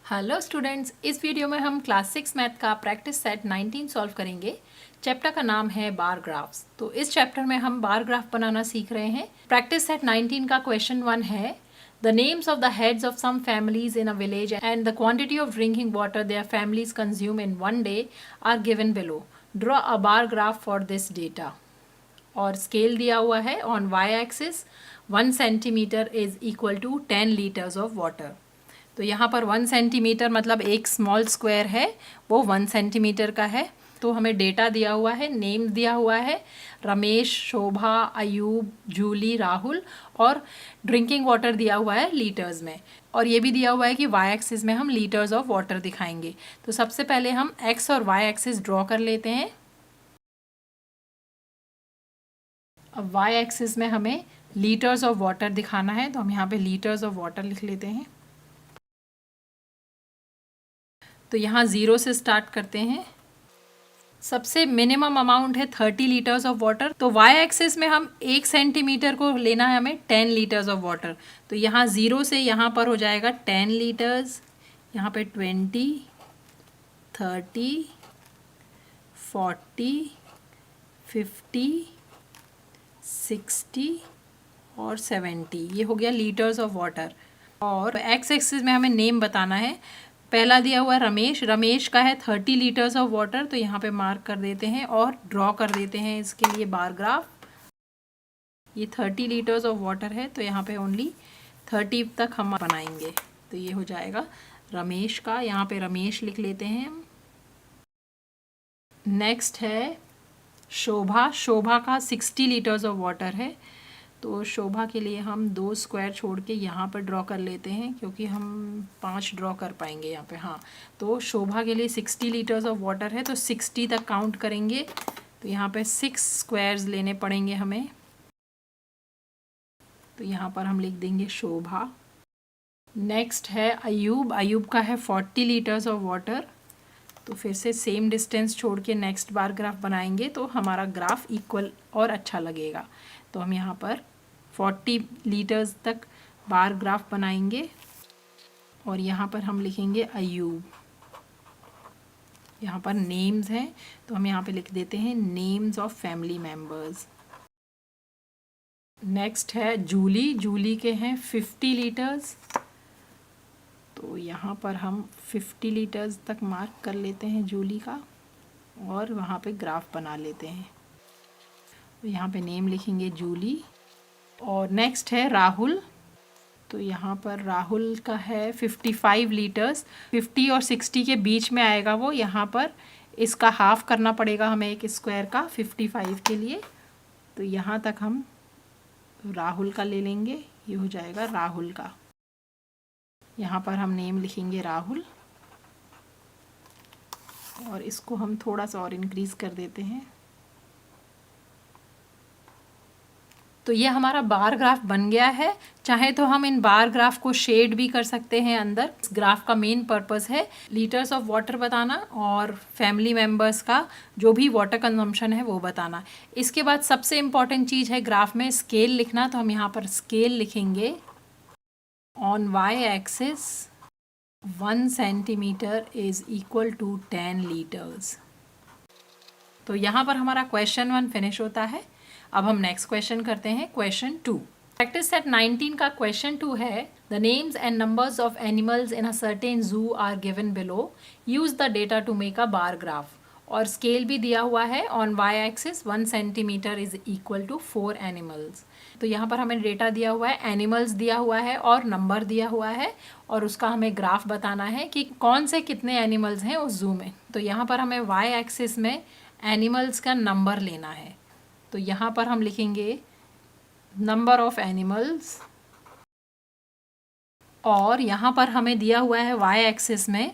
Hello students, इस video में हम क्लास 6 मैथ का प्रैक्टिस सेट 19 सॉल्व करेंगे। चैप्टर का नाम है बार ग्राफ्स। तो इस चैप्टर में हम बार ग्राफ बनाना सीख रहे हैं। प्रैक्टिस सेट 19 का क्वेश्चन 1 है the names of the heads of some families in a village and the quantity of drinking water their families consume in one day are given below. Draw a bar graph for this data. और scale दिया हुआ है on Y axis 1 centimetre is equal to 10 litres of water. तो यहाँ पर 1 centimetre मतलब एक small square है, वो 1 सेंटीमीटर का है। तो हमें डेटा दिया हुआ है, नेम दिया हुआ है रमेश, शोभा, अयूब, जूली, राहुल, और ड्रिंकिंग वाटर दिया हुआ है लीटर्स में। और ये भी दिया हुआ है कि वाई एक्सिस में हम लीटर्स ऑफ वाटर दिखाएंगे। तो सबसे पहले हम एक्स और वाई एक्सिस ड्रॉ कर लेते हैं। अब वाई एक्सिस में हमें लीटर्स ऑफ वाटर दिखाना है, तो हम यहाँ पे लीटर्स ऑफ वाटर लिख लेते हैं। तो यहाँ 0 से स्टार्ट करते हैं। सबसे मिनिमम अमाउंट है 30 लीटर्स ऑफ वाटर। तो वाई एक्सिस में हम 1 सेंटीमीटर को लेना है हमें 10 लीटर्स ऑफ वाटर। तो यहाँ 0 से यहाँ पर हो जाएगा 10 लीटर्स, यहाँ पे 20, 30, 40, 50, 60 और 70। ये हो गया लीटर्स ऑफ वाटर। और एक्स एक्सिस में हमें नेम बताना है। पहला दिया हुआ है रमेश। रमेश का है 30 लीटर्स ऑफ वाटर, तो यहाँ पे मार्क कर देते हैं और ड्रॉ कर देते हैं इसके लिए बार ग्राफ। ये 30 लीटर्स ऑफ वाटर है, तो यहाँ पे ओनली 30 तक हम बनाएंगे। तो ये हो जाएगा रमेश का, यहाँ पे रमेश लिख लेते हैं हम। नेक्स्ट है शोभा। शोभा का 60 लीटर्स ऑफ वाटर है, तो शोभा के लिए हम 2 स्क्वायर छोड़ के यहाँ पर ड्रॉ कर लेते हैं, क्योंकि हम 5 ड्रॉ कर पाएंगे यहाँ पे। हाँ, तो शोभा के लिए 60 लीटर्स ऑफ वाटर है, तो 60 तक काउंट करेंगे। तो यहाँ पे 6 स्क्वायर्स लेने पड़ेंगे हमें। तो यहाँ पर हम लिख देंगे शोभा। नेक्स्ट है अयूब। अयूब का है 40 लीटर्स ऑफ वाटर, तो फिर से सेम डिस्टेंस छोड़ के नेक्स्ट बार ग्राफ बनाएंगे, तो हमारा ग्राफ इक्वल और अच्छा लगेगा। तो हम यहाँ पर 40 लीटर्स तक बार ग्राफ बनाएंगे और यहाँ पर हम लिखेंगे अयूब। यहाँ पर नेम्स हैं, तो हम यहाँ पे लिख देते हैं names of family members. Next है जूली। जूली के हैं 50 लीटर्स, तो यहाँ पर हम 50 लीटर्स तक मार्क कर लेते हैं जूली का और वहाँ पे ग्राफ बना लेते हैं। तो यहाँ पे नेम लिखेंगे जूली। और नेक्स्ट है राहुल। तो यहाँ पर राहुल का है 55 लीटर्स। 50 और 60 के बीच में आएगा वो। यहाँ पर इसका हाफ करना पड़ेगा हमें एक स्क्वायर का 55 के लिए। तो यहाँ तक हम राहुल का ले लेंगे, ये हो जाएगा राहुल का। यहाँ पर हम नेम लिखेंगे राहुल और इसको हम थोड़ा सा और इंक्रीज कर देते हैं। तो ये हमारा बार ग्राफ बन गया है। चाहे तो हम इन बार ग्राफ को शेड भी कर सकते हैं अंदर। इस ग्राफ का मेन पर्पस है लीटर्स ऑफ वाटर बताना और फैमिली मेम्बर्स का जो भी वाटर कंजम्पशन है वो बताना। इसके बाद सबसे इम्पॉर्टेंट चीज़ है ग्राफ में स्केल लिखना। तो हम यहाँ पर स्केल लिखेंगे on Y axis 1 centimetre is equal to 10 litres. तो यहाँ पर हमारा क्वेश्चन 1 फिनिश होता है। अब हम नेक्स्ट क्वेश्चन करते हैं, क्वेश्चन 2। प्रैक्टिस सेट 19 का क्वेश्चन 2 है the names and numbers of animals in a certain zoo are given below. Use the data to make a bar graph. और स्केल भी दिया हुआ है on Y axis 1 centimetre is equal to 4 animals. तो यहाँ पर हमें डेटा दिया हुआ है, एनिमल्स दिया हुआ है और नंबर दिया हुआ है, और उसका हमें ग्राफ बताना है कि कौन से कितने एनिमल्स हैं उस जू में। तो यहाँ पर हमें वाई एक्सिस में एनिमल्स का नंबर लेना है। तो यहाँ पर हम लिखेंगे नंबर ऑफ एनिमल्स, और यहाँ पर हमें दिया हुआ है वाई एक्सिस में,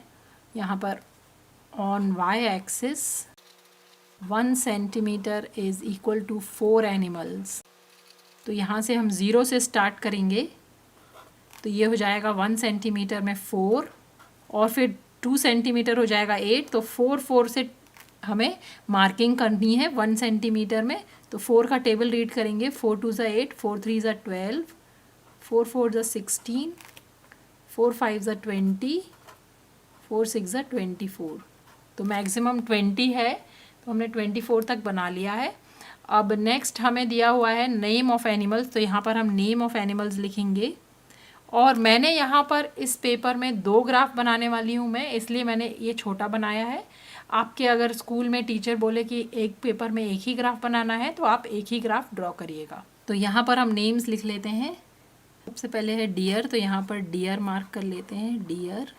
यहाँ पर on Y axis 1 centimetre is equal to 4 animals. तो यहाँ से हम 0 से स्टार्ट करेंगे, तो ये हो जाएगा 1 सेंटीमीटर में 4 और फिर 2 सेंटीमीटर हो जाएगा 8। तो 4 से हमें मार्किंग करनी है 1 सेंटीमीटर में। तो 4 का टेबल रीड करेंगे, 4 2 ज़ा 8, 4 3 ज़ा 12, 4 4 ज़ा 16, 4 5 ज़ा 20, 4 6 24। तो मैक्सिमम 20 है, तो हमने 24 तक बना लिया है। अब नेक्स्ट हमें दिया हुआ है नेम ऑफ एनिमल्स, तो यहाँ पर हम नेम ऑफ एनिमल्स लिखेंगे। और मैंने यहाँ पर इस पेपर में 2 ग्राफ बनाने वाली हूँ मैं, इसलिए मैंने ये छोटा बनाया है। आपके अगर स्कूल में टीचर बोले कि एक पेपर में एक ही ग्राफ बनाना है तो आप एक ही ग्राफ ड्रॉ करिएगा। तो यहाँ पर हम नेम्स लिख लेते हैं। सबसे पहले है डियर, तो यहाँ पर डियर मार्क कर लेते हैं, डियर।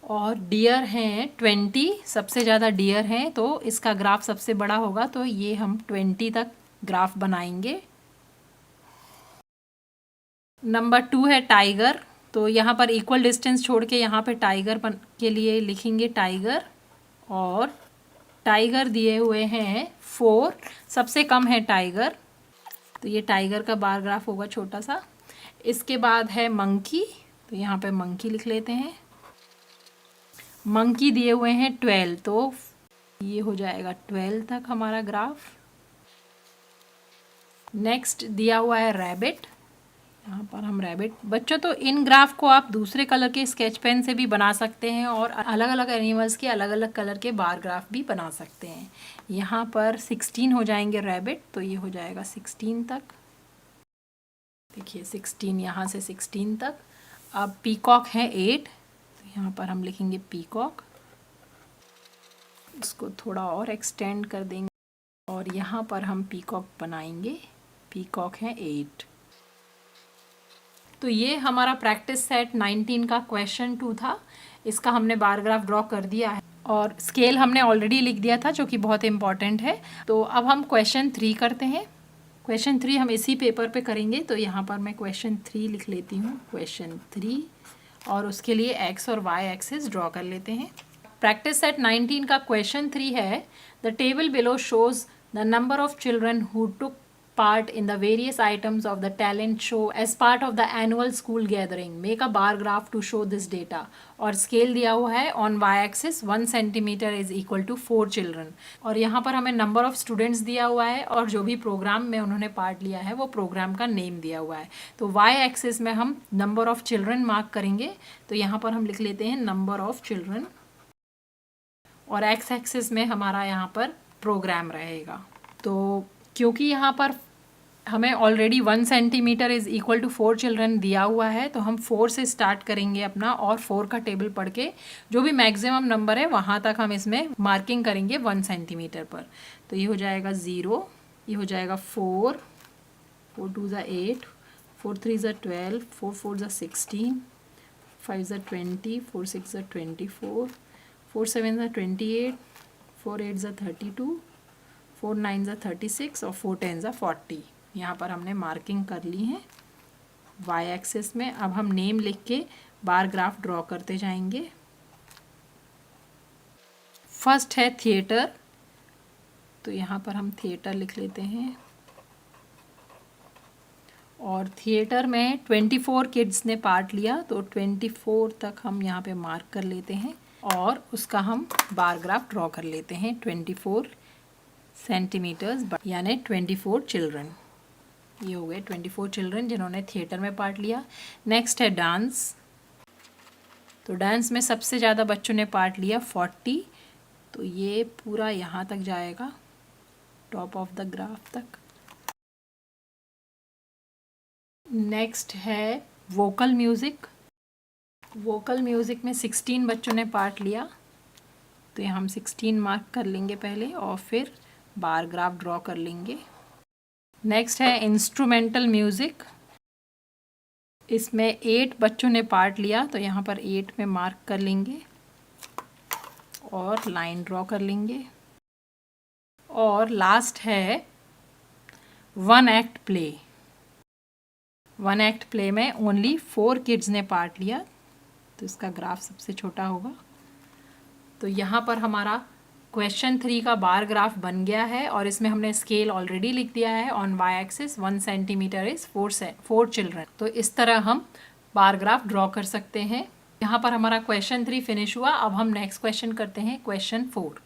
और डियर हैं 20, सबसे ज़्यादा डियर हैं, तो इसका ग्राफ सबसे बड़ा होगा, तो ये हम 20 तक ग्राफ बनाएंगे। नंबर 2 है टाइगर, तो यहाँ पर इक्वल डिस्टेंस छोड़ के यहाँ पे टाइगर के लिए लिखेंगे टाइगर। और टाइगर दिए हुए हैं 4, सबसे कम है टाइगर, तो ये टाइगर का बार ग्राफ होगा छोटा सा। इसके बाद है मंकी, तो यहाँ पे मंकी लिख लेते हैं। मंकी दिए हुए हैं 12, तो ये हो जाएगा 12 तक हमारा ग्राफ। नेक्स्ट दिया हुआ है रैबिट, यहाँ पर हम रैबिट। बच्चों तो इन ग्राफ को आप दूसरे कलर के स्केच पेन से भी बना सकते हैं और अलग अलग एनिमल्स के अलग अलग कलर के बार ग्राफ भी बना सकते हैं। यहाँ पर 16 हो जाएंगे रैबिट, तो ये हो जाएगा 16 तक। देखिए 16, यहाँ से 16 तक। अब पीकॉक है 8, तो यहाँ पर हम लिखेंगे पीकॉक। इसको थोड़ा और एक्सटेंड कर देंगे और यहाँ पर हम पीकॉक बनाएंगे। पीकॉक है 8। तो ये हमारा प्रैक्टिस सेट 19 का क्वेश्चन 2 था। इसका हमने बार ग्राफ ड्रॉ कर दिया है और स्केल हमने ऑलरेडी लिख दिया था, जो कि बहुत इंपॉर्टेंट है। तो अब हम क्वेश्चन 3 करते हैं। क्वेश्चन 3 हम इसी पेपर पे करेंगे, तो यहाँ पर मैं क्वेश्चन 3 लिख लेती हूँ, क्वेश्चन 3। और उसके लिए एक्स और वाई एक्सिस ड्रॉ कर लेते हैं। प्रैक्टिस सेट 19 का क्वेश्चन 3 है, the table below shows the number of children who took part in the various items of the talent show as part of the annual school gathering. Make a bar graph to show this data. और scale दिया हुआ है on y axis 1 centimeter is equal to 4 children. और यहाँ पर हमें number of students दिया हुआ है और जो भी प्रोग्राम में उन्होंने पार्ट लिया है वो प्रोग्राम का नेम दिया हुआ है। तो y एक्सिस में हम नंबर ऑफ चिल्ड्रन मार्क करेंगे, तो यहाँ पर हम लिख लेते हैं नंबर ऑफ चिल्ड्रन। और x एक्सिस में हमारा यहाँ पर प्रोग्राम रहेगा। तो क्योंकि यहाँ पर हमें already 1 centimetre is equal to 4 children दिया हुआ है, तो हम 4 से स्टार्ट करेंगे अपना और 4 का टेबल पढ़ के जो भी मैक्सिमम नंबर है वहाँ तक हम इसमें मार्किंग करेंगे 1 सेंटीमीटर पर। तो ये हो जाएगा 0, ये हो जाएगा 4, 4 2 ज़ा 8, 4 3 ज़ा 12, 4 4 ज़ा 16, 5 ज़ा 20, 4 6 ज़ा 24, 4 7 ज़ा 28, 4 8 ज़ा 32, 4 9 ज़ा 36 और 4 10 ज़ा 40। यहाँ पर हमने मार्किंग कर ली है वाई एक्सिस में। अब हम नेम लिख के बार ग्राफ ड्रॉ करते जाएंगे। फर्स्ट है थिएटर, तो यहाँ पर हम थिएटर लिख लेते हैं। और थिएटर में 24 किड्स ने पार्ट लिया, तो 24 तक हम यहाँ पे मार्क कर लेते हैं और उसका हम बार ग्राफ ड्रॉ कर लेते हैं 24 सेंटीमीटर्स, यानी 24 चिल्ड्रन। ये हो गए 24 चिल्ड्रन जिन्होंने थिएटर में पार्ट लिया। नेक्स्ट है डांस, तो डांस में सबसे ज़्यादा बच्चों ने पार्ट लिया 40, तो ये पूरा यहाँ तक जाएगा, टॉप ऑफ द ग्राफ तक। नेक्स्ट है वोकल म्यूज़िक। वोकल म्यूज़िक में 16 बच्चों ने पार्ट लिया, तो यहाँ हम 16 मार्क कर लेंगे पहले और फिर बार ग्राफ ड्रॉ कर लेंगे। नेक्स्ट है इंस्ट्रूमेंटल म्यूज़िक, इसमें 8 बच्चों ने पार्ट लिया, तो यहाँ पर 8 में मार्क कर लेंगे और लाइन ड्रॉ कर लेंगे। और लास्ट है 1 एक्ट प्ले। 1 एक्ट प्ले में ओनली 4 किड्स ने पार्ट लिया, तो इसका ग्राफ सबसे छोटा होगा। तो यहाँ पर हमारा क्वेश्चन 3 का बार ग्राफ बन गया है और इसमें हमने स्केल ऑलरेडी लिख दिया है on Y axis 1 centimetre is 4 children. तो इस तरह हम बार ग्राफ ड्रॉ कर सकते हैं। यहाँ पर हमारा क्वेश्चन 3 फिनिश हुआ। अब हम नेक्स्ट क्वेश्चन करते हैं, क्वेश्चन 4।